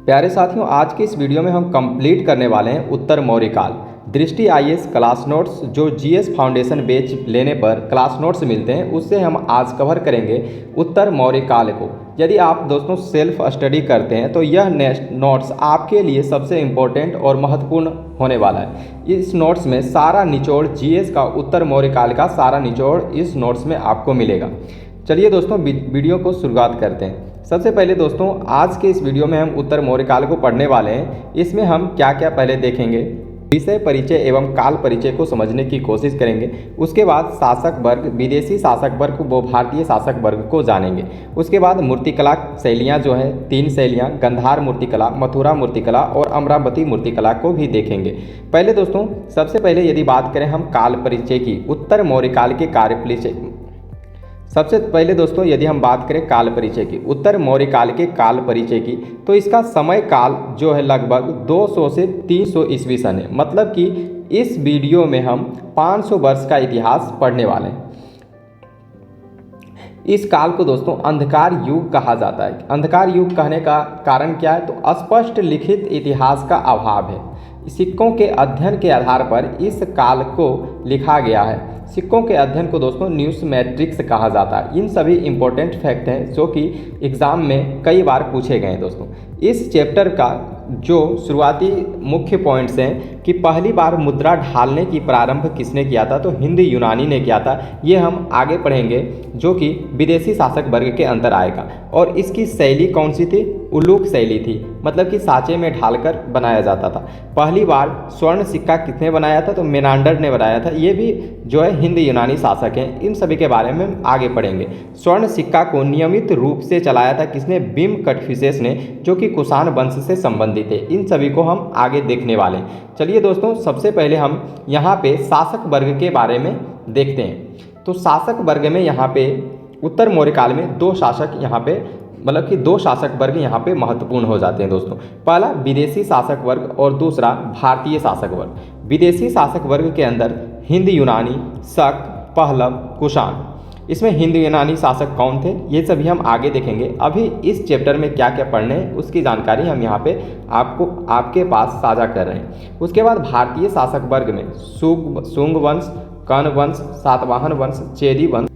प्यारे साथियों, आज की इस वीडियो में हम कंप्लीट करने वाले हैं उत्तर मौर्य काल। दृष्टि आईएएस क्लास नोट्स जो जीएस फाउंडेशन बैच लेने पर क्लास नोट्स मिलते हैं, उससे हम आज कवर करेंगे उत्तर मौर्य काल को। यदि आप दोस्तों सेल्फ स्टडी करते हैं तो यह नोट्स आपके लिए सबसे इम्पोर्टेंट और महत्वपूर्ण होने वाला है। इस नोट्स में सारा निचोड़ जीएस का उत्तर मौर्य काल का सारा निचोड़ इस नोट्स में आपको मिलेगा। चलिए दोस्तों, वीडियो को शुरुआत करते हैं। सबसे पहले दोस्तों, आज के इस वीडियो में हम उत्तर मौर्य काल को पढ़ने वाले हैं। इसमें हम क्या क्या पहले देखेंगे, विषय परिचय एवं काल परिचय को समझने की कोशिश करेंगे। उसके बाद शासक वर्ग, विदेशी शासक वर्ग व भारतीय शासक वर्ग को जानेंगे। उसके बाद मूर्तिकला शैलियाँ जो हैं, 3 शैलियाँ, गंधार मूर्तिकला, मथुरा मूर्तिकला और अमरावती मूर्तिकला को भी देखेंगे। पहले दोस्तों, सबसे पहले यदि बात करें हम काल परिचय की, उत्तर मौर्य काल के कार्य परिचय। सबसे पहले दोस्तों, यदि हम बात करें काल परिचय की, उत्तर मौर्य काल के काल परिचय की, तो इसका समय काल जो है लगभग 200 से 300 ईस्वी सन है। मतलब कि इस वीडियो में हम 500 वर्ष का इतिहास पढ़ने वाले हैं। इस काल को दोस्तों अंधकार युग कहा जाता है। अंधकार युग कहने का कारण क्या है, तो स्पष्ट लिखित इतिहास का अभाव है। सिक्कों के अध्ययन के आधार पर इस काल को लिखा गया है। सिक्कों के अध्ययन को दोस्तों न्यूसमैट्रिक्स कहा जाता है। इन सभी इंपॉर्टेंट फैक्ट हैं जो कि एग्ज़ाम में कई बार पूछे गए हैं दोस्तों। इस चैप्टर का जो शुरुआती मुख्य पॉइंट्स हैं कि पहली बार मुद्रा ढालने की प्रारंभ किसने किया था, तो हिंदी यूनानी ने किया था। ये हम आगे पढ़ेंगे, जो कि विदेशी शासक वर्ग के अंतर आएगा। और इसकी शैली कौन सी थी, उलूक शैली थी, मतलब कि साँचे में ढालकर बनाया जाता था। पहली बार स्वर्ण सिक्का किसने बनाया था, तो मेनांडर ने बनाया था। ये भी जो है हिंदी यूनानी शासक हैं। इन सभी के बारे में हम आगे पढ़ेंगे। स्वर्ण सिक्का को नियमित रूप से चलाया था किसने, बिम कटफिसेस ने, जो कि कुषाण वंश से संबंधित है। इन सभी को हम आगे देखने वाले हैं। चलिए दोस्तों, सबसे पहले हम यहाँ पे शासक वर्ग के बारे में देखते हैं। तो शासक वर्ग में यहाँ पे उत्तर मौर्य काल में 2 शासक यहाँ पे, मतलब कि 2 शासक वर्ग यहाँ पे महत्वपूर्ण हो जाते हैं दोस्तों। पहला विदेशी शासक वर्ग और दूसरा भारतीय शासक वर्ग। विदेशी शासक वर्ग के अंदर हिंद यूनानी, शक, पहलव, कुषाण। इसमें हिंद यूनानी शासक कौन थे, ये सभी हम आगे देखेंगे। अभी इस चैप्टर में क्या क्या पढ़ने हैं उसकी जानकारी हम यहाँ पे आपके पास साझा कर रहे हैं। उसके बाद भारतीय शासक वर्ग में शुंग वंश, कर्ण वंश, सातवाहन वंश, चेदी वंश।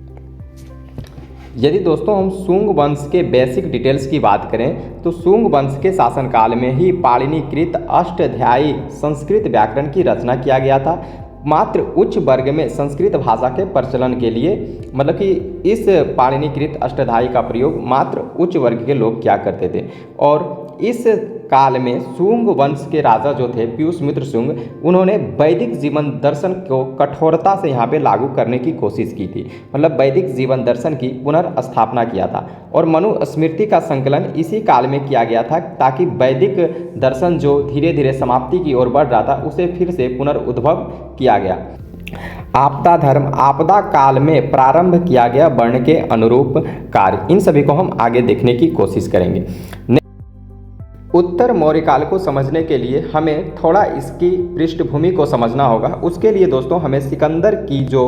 यदि दोस्तों हम शुंग वंश के बेसिक डिटेल्स की बात करें तो शुंग वंश के शासनकाल में ही पाणिनिकृत अष्टाध्यायी संस्कृत व्याकरण की रचना किया गया था। मात्र उच्च वर्ग में संस्कृत भाषा के प्रचलन के लिए, मतलब कि इस पाणिनिकृत अष्टाध्यायी का प्रयोग मात्र उच्च वर्ग के लोग क्या करते थे। और इस काल में शुंग वंश के राजा जो थे पीयूषमित्र शुंग, उन्होंने वैदिक जीवन दर्शन को कठोरता से यहाँ पे लागू करने की कोशिश की थी। मतलब वैदिक जीवन दर्शन की पुनर्स्थापना किया था। और मनुस्मृति का संकलन इसी काल में किया गया था, ताकि वैदिक दर्शन जो धीरे धीरे समाप्ति की ओर बढ़ रहा था उसे फिर से पुनर्उद्भव किया गया। आपदा धर्म, आपदा काल में प्रारंभ किया गया वर्ण के अनुरूप कार्य। इन सभी को हम आगे देखने की कोशिश करेंगे। उत्तर मौर्य काल को समझने के लिए हमें थोड़ा इसकी पृष्ठभूमि को समझना होगा। उसके लिए दोस्तों हमें सिकंदर की जो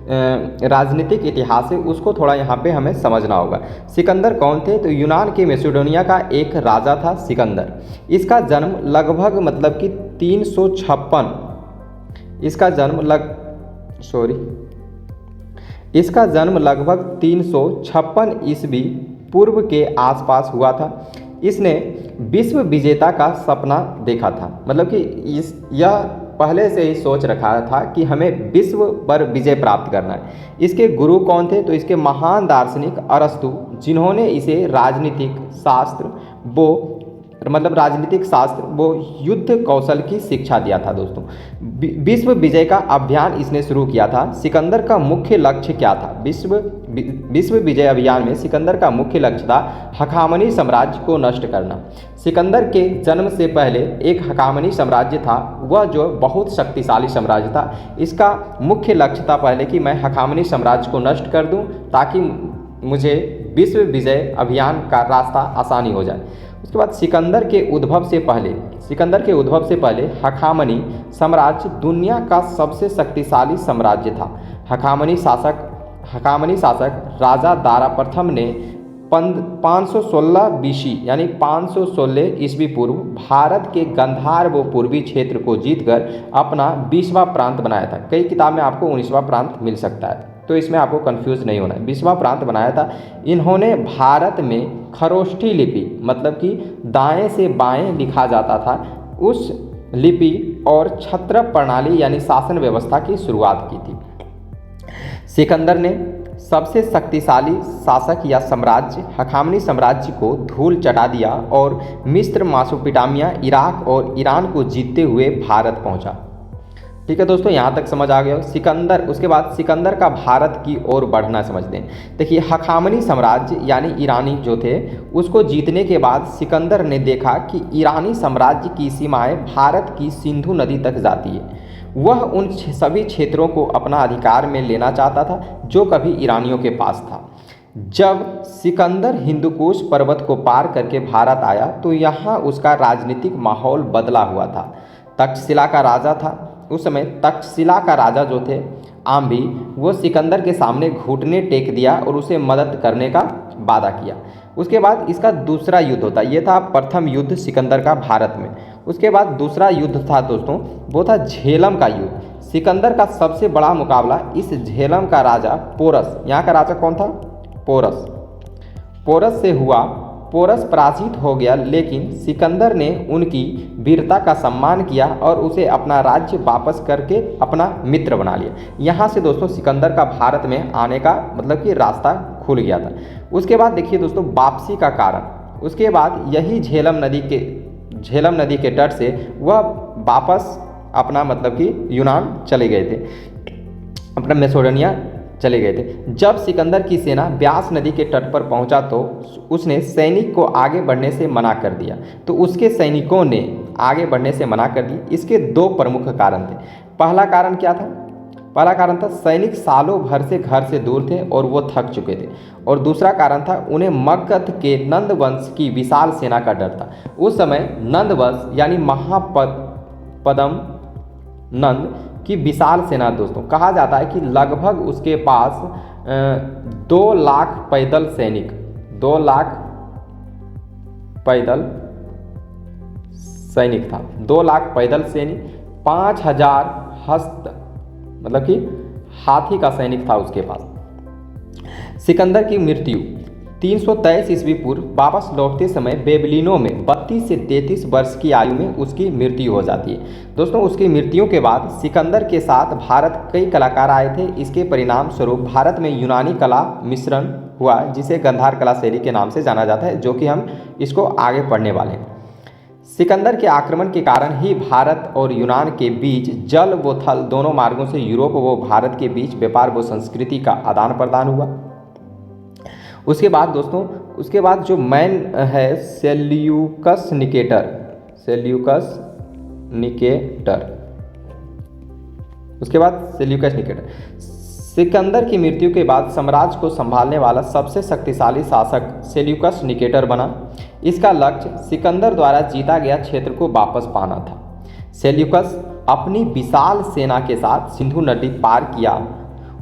राजनीतिक इतिहास है उसको थोड़ा यहाँ पे हमें समझना होगा। सिकंदर कौन थे, तो यूनान के मैसेडोनिया का एक राजा था सिकंदर। इसका जन्म लगभग, मतलब कि 356, इसका जन्म लगभग 356 ईस्वी पूर्व के आसपास हुआ था। इसने विश्व विजेता का सपना देखा था। मतलब कि यह पहले से ही सोच रखा था कि हमें विश्व पर विजय प्राप्त करना है। इसके गुरु कौन थे, तो इसके महान दार्शनिक अरस्तु, जिन्होंने इसे राजनीतिक शास्त्र वो युद्ध कौशल की शिक्षा दिया था दोस्तों। विश्व विजय का अभियान इसने शुरू किया था। सिकंदर का मुख्य लक्ष्य क्या था, विश्व विजय अभियान में सिकंदर का मुख्य लक्ष्य था हखामनी साम्राज्य को नष्ट करना। सिकंदर के जन्म से पहले एक हखामनी साम्राज्य था, वह जो बहुत शक्तिशाली साम्राज्य था। इसका मुख्य लक्ष्य था पहले कि मैं हखामनी साम्राज्य को नष्ट कर दूं, ताकि मुझे विश्व विजय अभियान का रास्ता आसानी हो जाए। उसके बाद सिकंदर के उद्भव से पहले हखामनी साम्राज्य दुनिया का सबसे शक्तिशाली साम्राज्य था। हखामनी शासक राजा दारा प्रथम ने 516 BC यानी 516 ईस्वी पूर्व भारत के गंधार व पूर्वी क्षेत्र को जीतकर अपना 20वां प्रांत बनाया था। कई किताब में आपको 19वां प्रांत मिल सकता है, तो इसमें आपको कंफ्यूज नहीं होना है। 20वां प्रांत बनाया था। इन्होंने भारत में खरोष्ठी लिपि मतलब कि दाएं से बाएं लिखा जाता था, उस लिपि और छत्र प्रणाली यानी शासन व्यवस्था की शुरुआत की थी। सिकंदर ने सबसे शक्तिशाली शासक या साम्राज्य हखामनी साम्राज्य को धूल चटा दिया और मिस्र, मेसोपोटामिया, इराक और ईरान को जीतते हुए भारत पहुंचा। ठीक है दोस्तों, यहाँ तक समझ आ गया। सिकंदर, उसके बाद सिकंदर का भारत की ओर बढ़ना समझते हैं। देखिए, हखामनी साम्राज्य यानी ईरानी जो थे, उसको जीतने के बाद सिकंदर ने देखा कि ईरानी साम्राज्य की सीमाएं भारत की सिंधु नदी तक जाती है। वह उन सभी क्षेत्रों को अपना अधिकार में लेना चाहता था जो कभी ईरानियों के पास था। जब सिकंदर हिंदुकुश पर्वत को पार करके भारत आया तो यहाँ उसका राजनीतिक माहौल बदला हुआ था। तक्षशिला का राजा था उस समय। तक्षशिला का राजा जो थे आम्भी, वो सिकंदर के सामने घुटने टेक दिया और उसे मदद करने का वादा किया। उसके बाद इसका दूसरा युद्ध होता है। ये था प्रथम युद्ध सिकंदर का भारत में। उसके बाद दूसरा युद्ध था दोस्तों, वो था झेलम का युद्ध। सिकंदर का सबसे बड़ा मुकाबला इस झेलम का राजा पोरस, यहाँ का राजा कौन था? पोरस। पोरस से हुआ। पोरस पराजित हो गया, लेकिन सिकंदर ने उनकी वीरता का सम्मान किया और उसे अपना राज्य वापस करके अपना मित्र बना लिया। यहाँ से दोस्तों सिकंदर का भारत में आने का मतलब कि रास्ता खुल गया था। उसके बाद देखिए दोस्तों, वापसी का कारण। उसके बाद यही झेलम नदी के तट से वह वापस अपना मतलब कि यूनान चले गए थे, अपना मैसेडोनिया चले गए थे। जब सिकंदर की सेना ब्यास नदी के तट पर पहुंचा तो उसने सैनिक को आगे बढ़ने से मना कर दिया। तो उसके सैनिकों ने आगे बढ़ने से मना कर दी। इसके दो प्रमुख कारण थे। पहला कारण क्या था? पहला कारण था सैनिक सालों भर से घर से दूर थे और वो थक चुके थे। और दूसरा कारण था उन्हें मगध के नंद वंश की विशाल सेना का डर था। उस समय नंद वंश यानी महापद्म नंद की विशाल सेना दोस्तों, कहा जाता है कि लगभग उसके पास 2 लाख पैदल सैनिक, 2 लाख पैदल सैनिक था, 2 लाख पैदल सैनिक, 5000 हस्त मतलब कि हाथी का सैनिक था उसके पास। सिकंदर की मृत्यु 323 ईस्वी पूर्व वापस लौटते समय बेबीलोन में 32 से 33 वर्ष की आयु में उसकी मृत्यु हो जाती है। दोस्तों, उसकी मृत्यु के बाद सिकंदर के साथ भारत कई कलाकार आए थे। इसके परिणाम स्वरूप भारत में यूनानी कला मिश्रण हुआ, जिसे गंधार कला शैली के नाम से जाना जाता है, जो कि हम इसको आगे पढ़ने वाले हैं। सिकंदर के आक्रमण के कारण ही भारत और यूनान के बीच जल व थल दोनों मार्गों से यूरोप व भारत के बीच व्यापार व संस्कृति का आदान प्रदान हुआ। उसके बाद दोस्तों, उसके बाद जो मैन है सेल्यूकस निकेटर, उसके बाद सेल्यूकस निकेटर सिकंदर की मृत्यु के बाद साम्राज्य को संभालने वाला सबसे शक्तिशाली शासक सेल्यूकस निकेटर बना। इसका लक्ष्य सिकंदर द्वारा जीता गया क्षेत्र को वापस पाना था। सेल्यूकस अपनी विशाल सेना के साथ सिंधु नदी पार किया।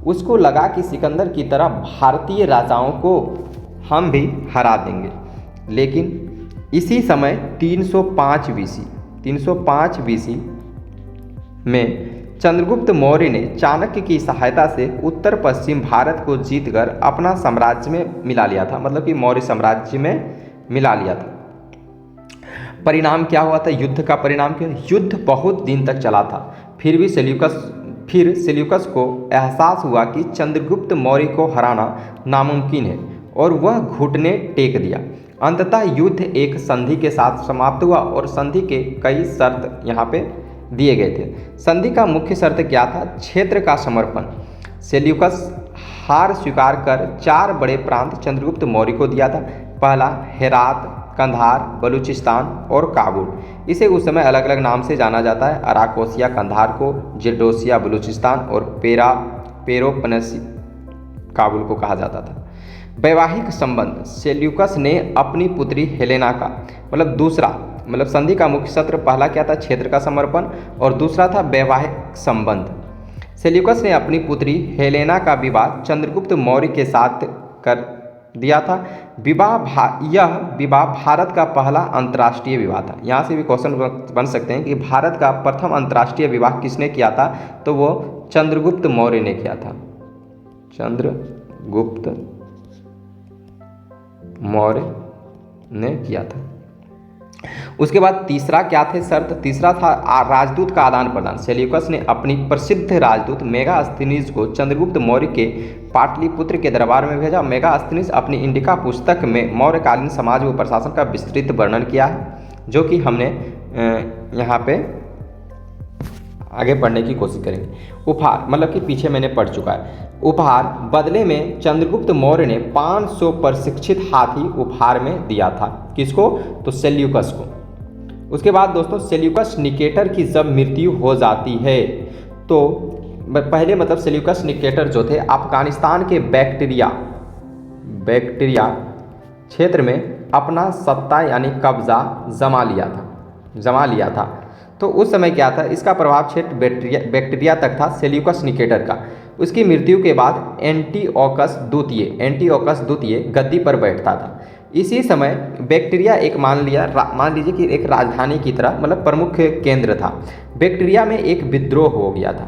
उसको लगा कि सिकंदर की तरह भारतीय राजाओं को हम भी हरा देंगे, लेकिन इसी समय 305 BC में चंद्रगुप्त मौर्य ने चाणक्य की सहायता से उत्तर पश्चिम भारत को जीतकर अपना साम्राज्य में मिला लिया था, मतलब कि मौर्य साम्राज्य में मिला लिया था। परिणाम क्या हुआ था? युद्ध का परिणाम क्या? युद्ध बहुत दिन तक चला था। फिर सेल्यूकस को एहसास हुआ कि चंद्रगुप्त मौर्य को हराना नामुमकिन है और वह घुटने टेक दिया। अंततः युद्ध एक संधि के साथ समाप्त हुआ और संधि के कई शर्त यहाँ पे दिए गए थे। संधि का मुख्य शर्त क्या था? क्षेत्र का समर्पण। सेल्यूकस हार स्वीकार कर 4 बड़े प्रांत चंद्रगुप्त मौर्य को दिया था। पहला हेरात, कंधार, बलूचिस्तान और काबुल। इसे उस समय अलग अलग नाम से जाना जाता है। अराकोसिया कंधार को, जिरडोसिया बलूचिस्तान और पेरोपनेसी काबुल को कहा जाता था। वैवाहिक संबंध। सेल्यूकस ने अपनी पुत्री हेलेना का मतलब संधि का मुख्य सत्र पहला क्या था? क्षेत्र का समर्पण, और दूसरा था वैवाहिक संबंध। सेल्यूकस ने अपनी पुत्री हेलेना का विवाह चंद्रगुप्त मौर्य के साथ दिया था। यह विवाह भारत का पहला अंतर्राष्ट्रीय विवाह था। यहाँ से भी क्वेश्चन बन सकते हैं कि भारत का प्रथम अंतर्राष्ट्रीय विवाह किसने किया था, तो वो चंद्रगुप्त मौर्य ने किया था। चंद्रगुप्त मौर्य ने किया था। उसके बाद तीसरा क्या थे शर्त, तीसरा था राजदूत का आदान प्रदान। सेल्यूकस ने अपनी प्रसिद्ध राजदूत मेगास्थनीज को चंद्रगुप्त मौर्य के पाटलिपुत्र के दरबार में भेजा। मेगास्थनीज अपनी इंडिका पुस्तक में मौर्यकालीन समाज व प्रशासन का विस्तृत वर्णन किया है, जो कि हमने यहाँ पे आगे पढ़ने की कोशिश करेंगे। उपहार मतलब कि पीछे मैंने पढ़ चुका है। उपहार बदले में चंद्रगुप्त मौर्य ने 500 प्रशिक्षित हाथी उपहार में दिया था। किसको, तो सेल्यूकस को। उसके बाद दोस्तों सेल्यूकस निकेटर की जब मृत्यु हो जाती है तो पहले मतलब सेल्यूकस निकेटर जो थे अफगानिस्तान के बैक्ट्रिया क्षेत्र में अपना सत्ता यानी कब्जा जमा लिया था। तो उस समय क्या था, इसका प्रभाव क्षेत्र बैक्ट्रिया तक था सेल्यूकस निकेटर का। उसकी मृत्यु के बाद एंटीओकस द्वितीय गद्दी पर बैठता था। इसी समय बैक्ट्रिया एक मान लीजिए कि एक राजधानी की तरह मतलब प्रमुख केंद्र था। बैक्ट्रिया में एक विद्रोह हो गया था।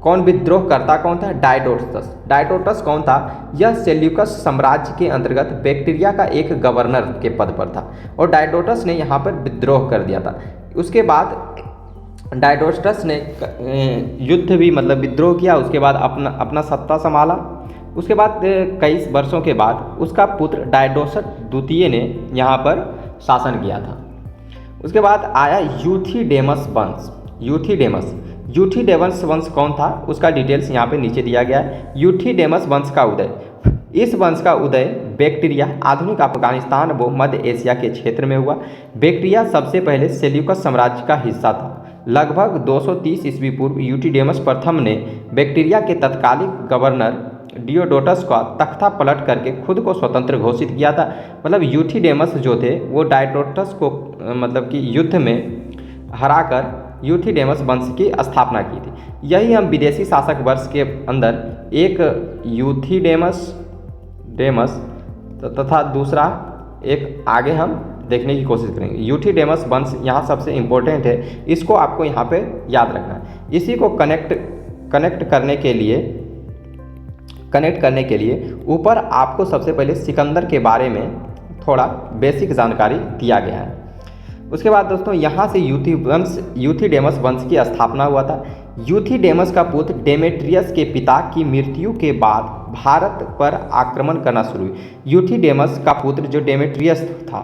कौन विद्रोह करता कौन था, डायोडोटस कौन था, यह सेल्यूकस साम्राज्य के अंतर्गत बैक्ट्रिया का एक गवर्नर के पद पर था और डायोडोटस ने यहाँ पर विद्रोह कर दिया था। उसके बाद डायोडोटस ने युद्ध भी मतलब विद्रोह किया, उसके बाद अपना सत्ता संभाला। उसके बाद कई वर्षों के बाद उसका पुत्र डायोडोटस द्वितीय ने यहाँ पर शासन किया था। उसके बाद आया यूथिडेमस वंश। यूथिडेमस वंश कौन था, उसका डिटेल्स यहाँ पे नीचे दिया गया है। यूथिडेमस वंश का उदय, इस वंश का उदय बैक्ट्रिया आधुनिक अफगानिस्तान व मध्य एशिया के क्षेत्र में हुआ। बैक्ट्रिया सबसे पहले सेल्यूकस साम्राज्य का हिस्सा था। लगभग 230 ईस्वी पूर्व यूथिडेमस प्रथम ने बैक्ट्रिया के तत्कालिक गवर्नर डियोडोटस का तख्ता पलट करके खुद को स्वतंत्र घोषित किया था। मतलब यूथिडेमस जो थे वो डायोडोटस को मतलब कि युद्ध में हराकर यूथिडेमस वंश की स्थापना की थी। यही हम विदेशी शासक वर्ष के अंदर एक यूथिडेमस तथा दूसरा एक आगे हम देखने की कोशिश करेंगे। यूथिडेमस वंश यहाँ सबसे इम्पोर्टेंट है, इसको आपको यहाँ पे याद रखना है। इसी को कनेक्ट करने के लिए ऊपर आपको सबसे पहले सिकंदर के बारे में थोड़ा बेसिक जानकारी दिया गया है। उसके बाद दोस्तों यहाँ से यूथिडेमस वंश की स्थापना हुआ था। यूथिडेमस का पुत्र डेमेट्रियस के पिता की मृत्यु के बाद भारत पर आक्रमण करना शुरू हुई। यूथिडेमस का पुत्र जो डेमेट्रियस था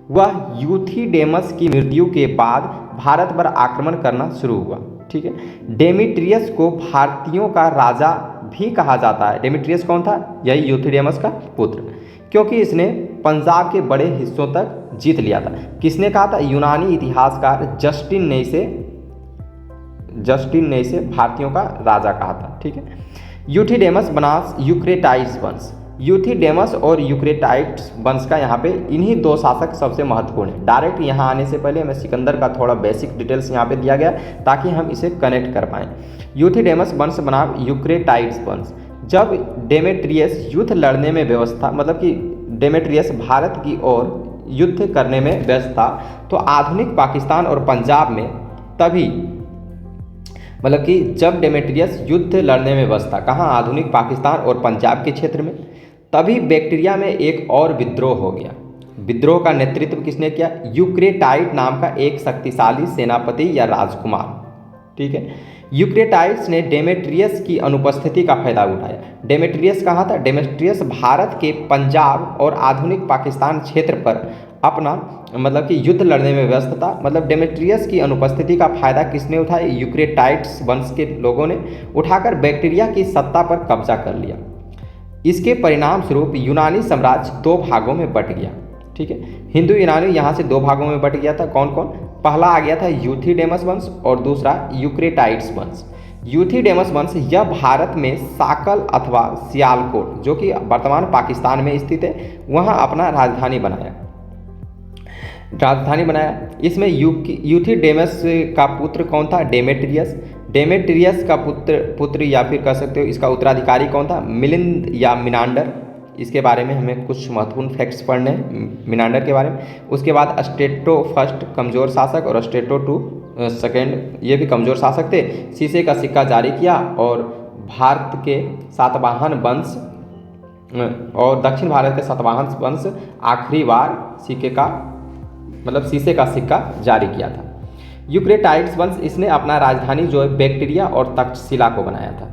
वह यूथिडेमस की मृत्यु के बाद भारत पर आक्रमण करना शुरू हुआ। ठीक है, डेमेट्रियस को भारतीयों का राजा भी कहा जाता है। डेमेट्रियस कौन था, यही यूथिडेमस का पुत्र, क्योंकि इसने पंजाब के बड़े हिस्सों तक जीत लिया था। किसने कहा था, यूनानी इतिहासकार जस्टिन ने इसे भारतीयों का राजा कहा था। ठीक है, यूथिडेमस बनास यूक्रेटाइड्स वंश। यूथिडेमस और यूक्रेटाइड्स वंश का यहाँ पे इन्हीं दो शासक सबसे महत्वपूर्ण है। डायरेक्ट यहाँ आने से पहले हमें सिकंदर का थोड़ा बेसिक डिटेल्स यहाँ पे दिया गया ताकि हम इसे कनेक्ट कर पाएँ। यूथिडेमस वंश बना यूक्रेटाइड्स वंश। जब डेमेट्रियस युद्ध लड़ने में व्यस्त था, मतलब कि डेमेट्रियस भारत की ओर युद्ध करने में व्यस्त था, तो आधुनिक पाकिस्तान और पंजाब में तभी मतलब कि जब डेमेट्रियस युद्ध लड़ने में व्यस्त था, कहाँ, आधुनिक पाकिस्तान और पंजाब के क्षेत्र में, तभी बैक्ट्रिया में एक और विद्रोह हो गया। विद्रोह का नेतृत्व किसने किया, यूक्रेटाइड नाम का एक शक्तिशाली सेनापति या राजकुमार। ठीक है, यूक्रेटाइड्स ने डेमेट्रियस की अनुपस्थिति का फायदा उठाया। डेमेट्रियस कहाँ था, डेमेट्रियस भारत के पंजाब और आधुनिक पाकिस्तान क्षेत्र पर अपना मतलब कि युद्ध लड़ने में व्यस्त था। मतलब डेमेट्रियस की अनुपस्थिति का फायदा किसने उठाया, यूक्रेटाइड्स वंश के लोगों ने उठाकर बैक्ट्रिया की सत्ता पर कब्जा कर लिया। इसके परिणाम स्वरूप यूनानी साम्राज्य दो भागों में बट गया। ठीक है, हिंदू यूनानी यहाँ से दो भागों में बट गया था। कौन कौन, पहला आ गया था यूथिडेमस वंश और दूसरा यूक्रेटाइड्स वंश। यूथिडेमस वंश यह भारत में साकल अथवा सियालकोट जो कि वर्तमान पाकिस्तान में स्थित है वहाँ अपना राजधानी बनाया। इसमें यूथिडेमस का पुत्र कौन था, डेमेट्रियस। डेमेट्रियस का पुत्र या फिर कह सकते हो इसका उत्तराधिकारी कौन था, मिलिंद या मिनांडर। इसके बारे में हमें कुछ महत्वपूर्ण फैक्ट्स पढ़ने हैं मिनांडर के बारे में। उसके बाद स्टेटो फर्स्ट कमज़ोर शासक और स्टेटो टू सेकेंड ये भी कमज़ोर शासक थे। शीशे का सिक्का जारी किया और भारत के सातवाहन वंश और दक्षिण भारत के सातवाहन वंश आखिरी बार शीशे का सिक्का जारी किया था। यूक्रेटाइड्स वंश इसने अपना राजधानी जो है बैक्टीरिया और तक्षशिला को बनाया था।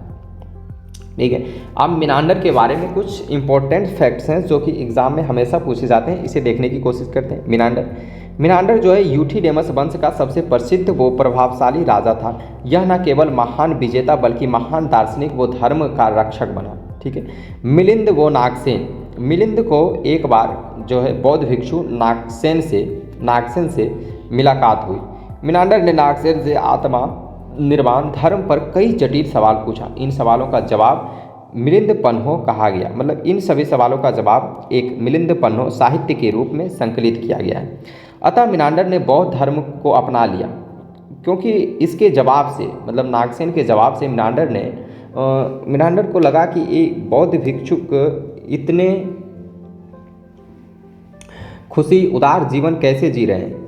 ठीक है, अब मिनांडर के बारे में कुछ इंपॉर्टेंट फैक्ट्स हैं जो कि एग्जाम में हमेशा पूछे जाते हैं, इसे देखने की कोशिश करते हैं। मिनांडर जो है यूथिडेमस वंश का सबसे प्रसिद्ध व प्रभावशाली राजा था। यह न केवल महान विजेता बल्कि महान दार्शनिक व धर्म का रक्षक बना। ठीक है, मिलिंद को एक बार जो है बौद्ध भिक्षु नागसेन से मुलाकात हुई। मिनांडर ने नागसेन से आत्मा निर्वाण धर्म पर कई जटिल सवाल पूछा। इन सवालों का जवाब मिलिंद पन्हो कहा गया। मतलब इन सभी सवालों का जवाब एक मिलिंद पन्हो साहित्य के रूप में संकलित किया गया है। अतः मिनांडर ने बौद्ध धर्म को अपना लिया, क्योंकि इसके जवाब से मतलब नागसेन के जवाब से मिनांडर को लगा कि ये बौद्ध भिक्षुक इतने खुशी उदार जीवन कैसे जी रहे हैं।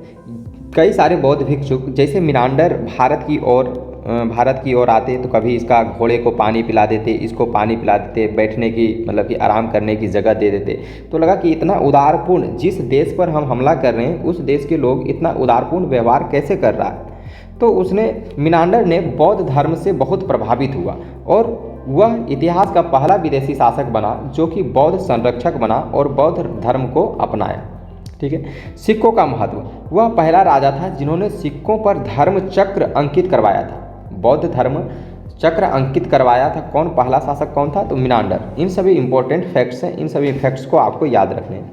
कई सारे बौद्ध भिक्षुक जैसे मिनांडर भारत की ओर आते तो कभी इसका घोड़े को पानी पिला देते, इसको पानी पिला देते, बैठने की मतलब कि आराम करने की जगह दे देते। तो लगा कि इतना उदारपूर्ण, जिस देश पर हम हमला कर रहे हैं उस देश के लोग इतना उदारपूर्ण व्यवहार कैसे कर रहा है। तो मिनांडर ने बौद्ध धर्म से बहुत प्रभावित हुआ और वह इतिहास का पहला विदेशी शासक बना जो कि बौद्ध संरक्षक बना और बौद्ध धर्म को अपनाया। ठीक है, सिक्कों का महत्व, वह पहला राजा था जिन्होंने सिक्कों पर धर्म चक्र अंकित करवाया था। बौद्ध धर्म चक्र अंकित करवाया था। पहला शासक कौन था? तो मिनांडर। इन सभी इंपॉर्टेंट फैक्ट्स हैं, इन सभी फैक्ट्स को आपको याद रखने हैं।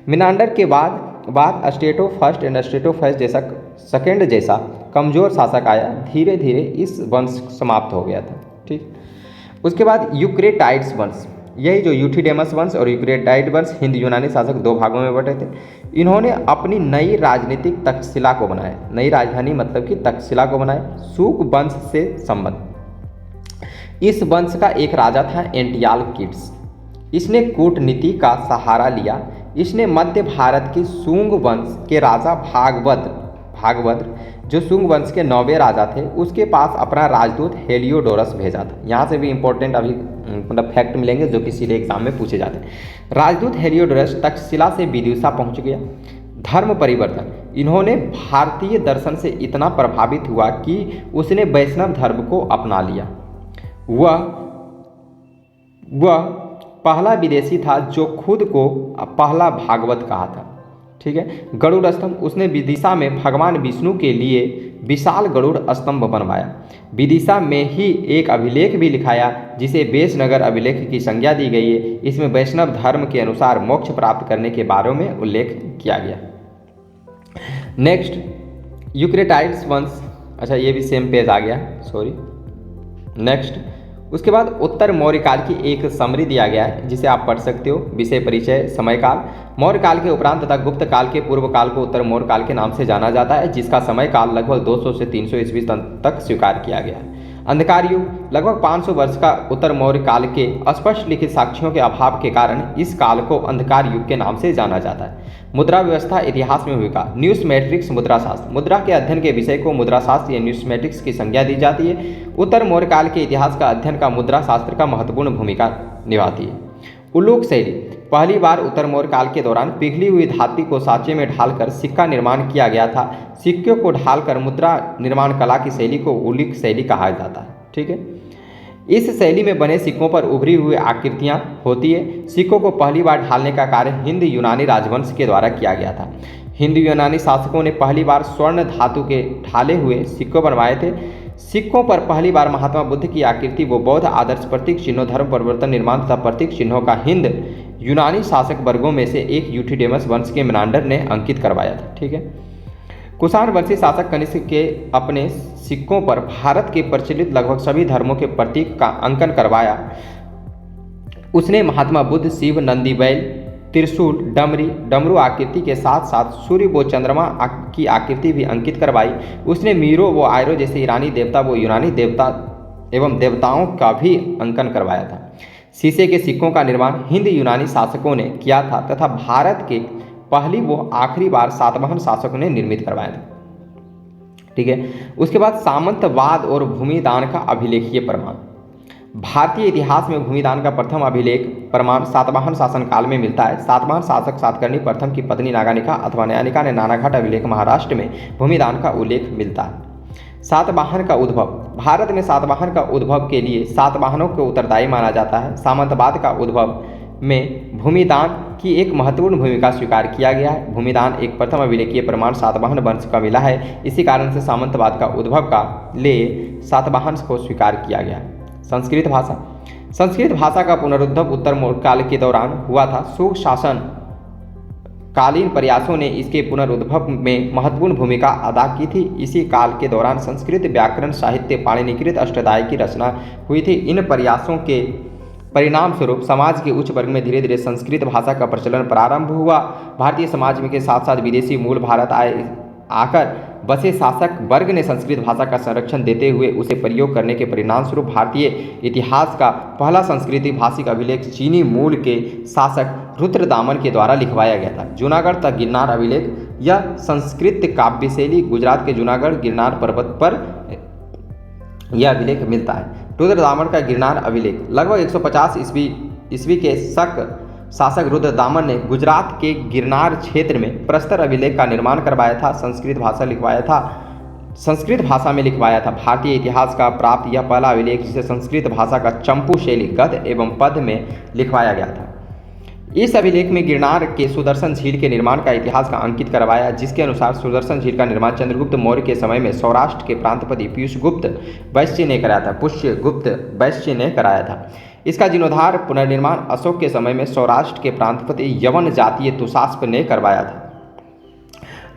मिनांडर के बाद स्टेटो फर्स्ट एंड स्टेटो फर्स्ट जैसा सेकेंड जैसा कमज़ोर शासक आया। धीरे धीरे इस वंश समाप्त हो गया था। ठीक, उसके बाद यूक्रेटाइड्स वंश, यही जो यूथिडेमस वंश और यूक्रेटाइड वंश हिंद यूनानी शासक दो भागों में बटे थे। इन्होंने अपनी नई राजनीतिक तक्षशिला को बनाया, नई राजधानी मतलब कि तक्षशिला को बनाया। शूक वंश से संबंध, इस वंश का एक राजा था एंटियालकिड्स। इसने कूटनीति का सहारा लिया। इसने मध्य भारत के शुंग वंश के राजा भागभद्र जो शुंग वंश के 9वें राजा थे उसके पास अपना राजदूत हेलियोडोरस भेजा था। यहाँ से भी इंपॉर्टेंट अभी मतलब फैक्ट मिलेंगे जो कि सीधे एग्जाम में पूछे जाते हैं। राजदूत हेलियोडोरस तक्षशिला से विदिशा पहुँच गया। धर्म परिवर्तन, इन्होंने भारतीय दर्शन से इतना प्रभावित हुआ कि उसने वैष्णव धर्म को अपना लिया। वह पहला विदेशी था जो खुद को पहला भागवत कहा था। ठीक है, गरुड़ स्तंभ, उसने विदिशा में भगवान विष्णु के लिए विशाल गरुड़ स्तंभ बनवाया। विदिशा में ही एक अभिलेख भी लिखाया जिसे वेशनगर अभिलेख की संज्ञा दी गई है। इसमें वैष्णव धर्म के अनुसार मोक्ष प्राप्त करने के बारे में उल्लेख किया गया। नेक्स्ट, यूक्रेटाइड्स वंश, अच्छा ये भी सेम पेज आ गया, सॉरी। नेक्स्ट, उसके बाद उत्तर मौर्य काल की एक समरी दिया गया है जिसे आप पढ़ सकते हो। विषय परिचय, समयकाल, मौर्य काल के उपरांत तथा गुप्त काल के पूर्व काल को उत्तर मौर्य काल के नाम से जाना जाता है, जिसका समय काल लगभग 200 से 300 ईस्वी तक स्वीकार किया गया है। अंधकार युग, लगभग 500 वर्ष का उत्तर मौर्य काल के स्पष्ट लिखित साक्ष्यों के अभाव के कारण इस काल को अंधकार युग के नाम से जाना जाता है। मुद्रा व्यवस्था, इतिहास में भूमिका, न्यूस्मेट्रिक्स मुद्रा शास्त्र, मुद्रा के अध्ययन के विषय को मुद्रा शास्त्र या न्यूस्मेट्रिक्स की संज्ञा दी जाती है। उत्तर मौर्य काल के इतिहास का अध्ययन का मुद्रा शास्त्र का महत्वपूर्ण भूमिका निभाती है। उल्लूक शैली, पहली बार उत्तर मौर्य काल के दौरान पिघली हुई धातु को सांचे में ढालकर सिक्का निर्माण किया गया था। सिक्के को ढालकर मुद्रा निर्माण कला की शैली को उल्लूक शैली कहा जाता है। ठीक है, इस शैली में बने सिक्कों पर उभरी हुई आकृतियां होती है। सिक्कों को पहली बार ढालने का कार्य हिंद यूनानी राजवंश के द्वारा किया गया था। हिंद यूनानी शासकों ने पहली बार स्वर्ण धातु के ढाले हुए सिक्के बनवाए थे। सिक्कों पर पहली बार महात्मा बुद्ध की आकृति व बौद्ध आदर्श प्रतीक चिन्हों, धर्म परिवर्तन, निर्माण तथा प्रतीक चिन्हों का हिंद यूनानी शासक वर्गों में से एक यूथिडेमस वंश के मिनांडर ने अंकित करवाया था। ठीक है, कुषाण वंशी शासक कनिष्क के अपने सिक्कों पर भारत के प्रचलित लगभग सभी धर्मों के प्रतीक का अंकन करवाया। उसने महात्मा बुद्ध, शिव, नंदी बैल, त्रिशूल, डमरू आकृति के साथ साथ सूर्य व चंद्रमा की आकृति भी अंकित करवाई। उसने मीरो व आयरो जैसे ईरानी देवता व यूनानी देवता एवं देवताओं का भी अंकन करवाया था। शीशे के सिक्कों का निर्माण हिंद यूनानी शासकों ने किया था तथा भारत के पहली वो आखिरी बार सातवाहन शासकों ने निर्मित करवाया था। ठीक है, उसके बाद सामंतवाद और भूमिदान का अभिलेखीय प्रमाण। भारतीय इतिहास में भूमिदान का प्रथम अभिलेख प्रमाण सातवाहन शासनकाल में मिलता है। सातवाहन शासक सातकर्णी प्रथम की पत्नी नागानिका अथवा न्यायनिका ने नानाघाट अभिलेख महाराष्ट्र में भूमिदान का उल्लेख मिलता है। सातवाहन का उद्भव। भारत में सातवाहन का उद्भव के लिए सातवाहनों को उत्तरदायी माना जाता है। सामंतवाद का उद्भव में भूमिदान की एक महत्वपूर्ण भूमिका स्वीकार किया गया है। भूमिदान एक प्रथम अभिलेखीय प्रमाण सातवाहन वंश का मिला है। इसी कारण से सामंतवाद का उद्भव का लिए सातवाहन को स्वीकार किया गया है। संस्कृत भाषा। संस्कृत भाषा का पुनरुद्भव उत्तर मौर्य काल के दौरान हुआ था। शुंग शासन कालीन प्रयासों ने इसके पुनरुद्भव में महत्वपूर्ण भूमिका अदा की थी। इसी काल के दौरान संस्कृत व्याकरण साहित्य पाणिनिकृत अष्टाध्यायी की रचना हुई थी। इन प्रयासों के परिणाम स्वरूप समाज के उच्च वर्ग में धीरे धीरे संस्कृत भाषा का प्रचलन प्रारंभ हुआ। भारतीय समाज में के साथ साथ विदेशी मूल भारत आकर बसे शासक वर्ग ने संस्कृत भाषा का संरक्षण देते हुए उसे प्रयोग करने के परिणाम स्वरूप भारतीय इतिहास का पहला संस्कृत भाषिक अभिलेख चीनी मूल के शासक रुद्रदामन के द्वारा लिखवाया गया था। जूनागढ़ तक गिरनार अभिलेख। यह संस्कृत काव्य शैली गुजरात के जूनागढ़ गिरनार पर्वत पर यह अभिलेख मिलता है। रुद्रदामन का गिरनार अभिलेख। लगभग 150 ईस्वी के शासक रुद्रदामन ने गुजरात के गिरनार क्षेत्र में प्रस्तर अभिलेख का निर्माण करवाया था। संस्कृत भाषा में लिखवाया था। भारतीय इतिहास का प्राप्त यह पहला अभिलेख जिसे संस्कृत भाषा का चंपू शैली गद्य एवं पद्य में लिखवाया गया था। इस अभिलेख में गिरनार के सुदर्शन झील के निर्माण का इतिहास का अंकित करवाया, जिसके अनुसार सुदर्शन झील का निर्माण चंद्रगुप्त मौर्य के समय में सौराष्ट्र के प्रांतपति पुष्यगुप्त वैश्य ने कराया था। इसका जीर्णोद्धार पुनर्निर्माण अशोक के समय में सौराष्ट्र के प्रांतपति यवन जातीय तुषास्प ने करवाया था।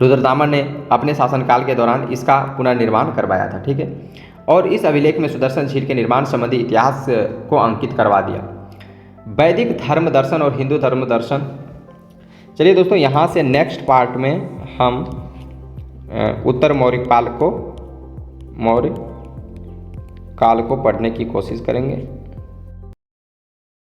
रुद्रदामन ने अपने शासनकाल के दौरान इसका पुनर्निर्माण करवाया था। ठीक है, और इस अभिलेख में सुदर्शन झील के निर्माण संबंधी इतिहास को अंकित करवा दिया। वैदिक धर्म दर्शन और हिंदू धर्म दर्शन। चलिए दोस्तों, यहाँ से नेक्स्ट पार्ट में हम उत्तर मौर्य काल को पढ़ने की कोशिश करेंगे।